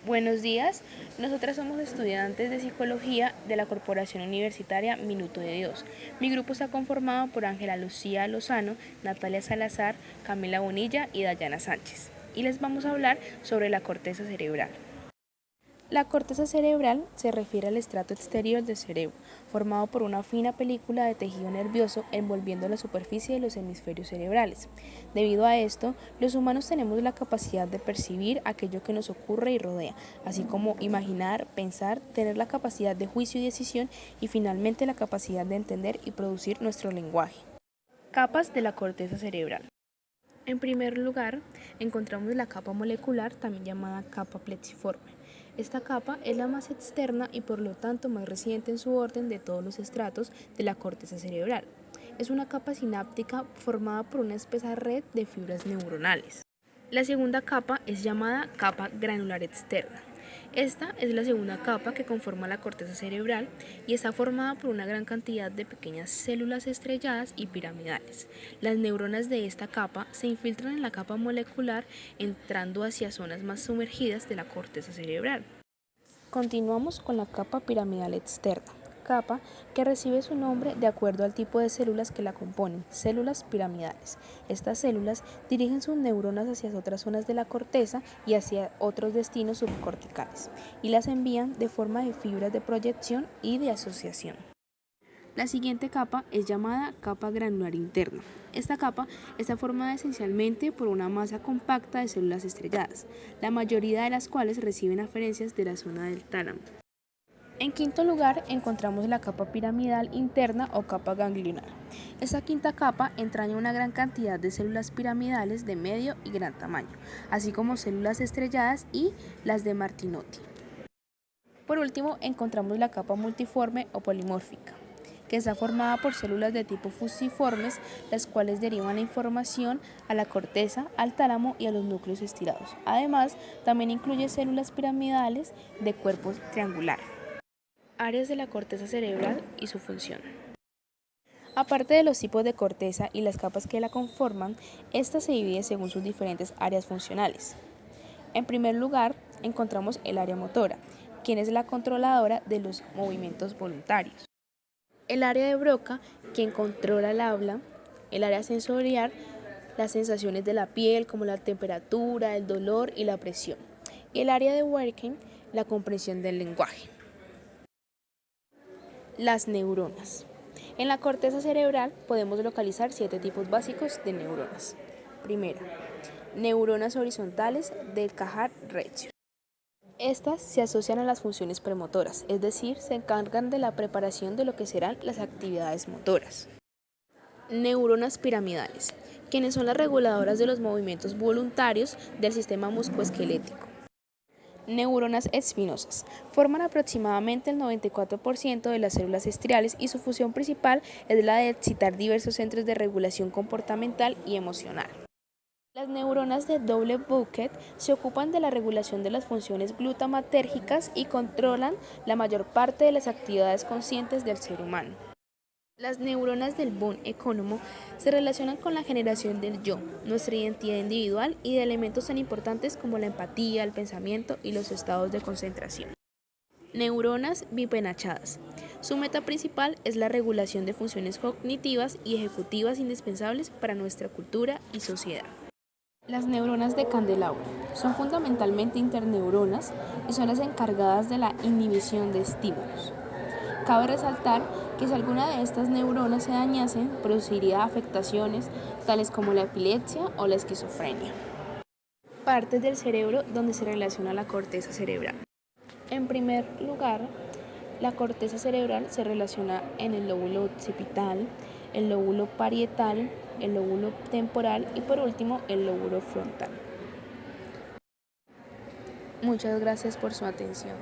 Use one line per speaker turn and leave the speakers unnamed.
Buenos días, nosotras somos estudiantes de Psicología de la Corporación Universitaria Minuto de Dios. Mi grupo está conformado por Ángela Lucía Lozano, Natalia Salazar, Camila Bonilla y Dayana Sánchez. Y les vamos a hablar sobre la corteza cerebral. La corteza cerebral se refiere al estrato exterior del cerebro, formado por una fina película de tejido nervioso envolviendo la superficie de los hemisferios cerebrales. Debido a esto, los humanos tenemos la capacidad de percibir aquello que nos ocurre y rodea, así como imaginar, pensar, tener la capacidad de juicio y decisión y finalmente la capacidad de entender y producir nuestro lenguaje. Capas de la corteza cerebral. En primer lugar, encontramos la capa molecular, también llamada capa plexiforme. Esta capa es la más externa y por lo tanto más reciente en su orden de todos los estratos de la corteza cerebral. Es una capa sináptica formada por una espesa red de fibras neuronales. La segunda capa es llamada capa granular externa. Esta es la segunda capa que conforma la corteza cerebral y está formada por una gran cantidad de pequeñas células estrelladas y piramidales. Las neuronas de esta capa se infiltran en la capa molecular entrando hacia zonas más sumergidas de la corteza cerebral. Continuamos con la capa piramidal externa, capa que recibe su nombre de acuerdo al tipo de células que la componen, células piramidales. Estas células dirigen sus neuronas hacia otras zonas de la corteza y hacia otros destinos subcorticales, y las envían de forma de fibras de proyección y de asociación. La siguiente capa es llamada capa granular interna. Esta capa está formada esencialmente por una masa compacta de células estrelladas, la mayoría de las cuales reciben aferencias de la zona del tálamo. En quinto lugar encontramos la capa piramidal interna o capa ganglionar. Esta quinta capa entraña una gran cantidad de células piramidales de medio y gran tamaño, así como células estrelladas y las de Martinotti. Por último encontramos la capa multiforme o polimórfica, que está formada por células de tipo fusiformes, las cuales derivan la información a la corteza, al tálamo y a los núcleos estirados. Además, también incluye células piramidales de cuerpo triangular. Áreas de la corteza cerebral y su función. Aparte de los tipos de corteza y las capas que la conforman, esta se divide según sus diferentes áreas funcionales. En primer lugar, encontramos el área motora, quien es la controladora de los movimientos voluntarios. El área de Broca, quien controla el habla. El área sensorial, las sensaciones de la piel como la temperatura, el dolor y la presión. Y el área de Wernicke, la comprensión del lenguaje. Las neuronas. En la corteza cerebral podemos localizar 7 tipos básicos de neuronas. Primera, neuronas horizontales del Cajar Recio. Estas se asocian a las funciones premotoras, es decir, se encargan de la preparación de lo que serán las actividades motoras. Neuronas piramidales, quienes son las reguladoras de los movimientos voluntarios del sistema musculoesquelético. Neuronas espinosas. Forman aproximadamente el 94% de las células estriales y su función principal es la de excitar diversos centros de regulación comportamental y emocional. Las neuronas de doble bucket se ocupan de la regulación de las funciones glutamatérgicas y controlan la mayor parte de las actividades conscientes del ser humano. Las neuronas del Von Economo se relacionan con la generación del yo, nuestra identidad individual y de elementos tan importantes como la empatía, el pensamiento y los estados de concentración. Neuronas bipenachadas. Su meta principal es la regulación de funciones cognitivas y ejecutivas indispensables para nuestra cultura y sociedad. Las neuronas de candelabro son fundamentalmente interneuronas y son las encargadas de la inhibición de estímulos. Cabe resaltar que si alguna de estas neuronas se dañasen, produciría afectaciones tales como la epilepsia o la esquizofrenia. Partes del cerebro donde se relaciona la corteza cerebral. En primer lugar, la corteza cerebral se relaciona en el lóbulo occipital, el lóbulo parietal, el lóbulo temporal y por último el lóbulo frontal. Muchas gracias por su atención.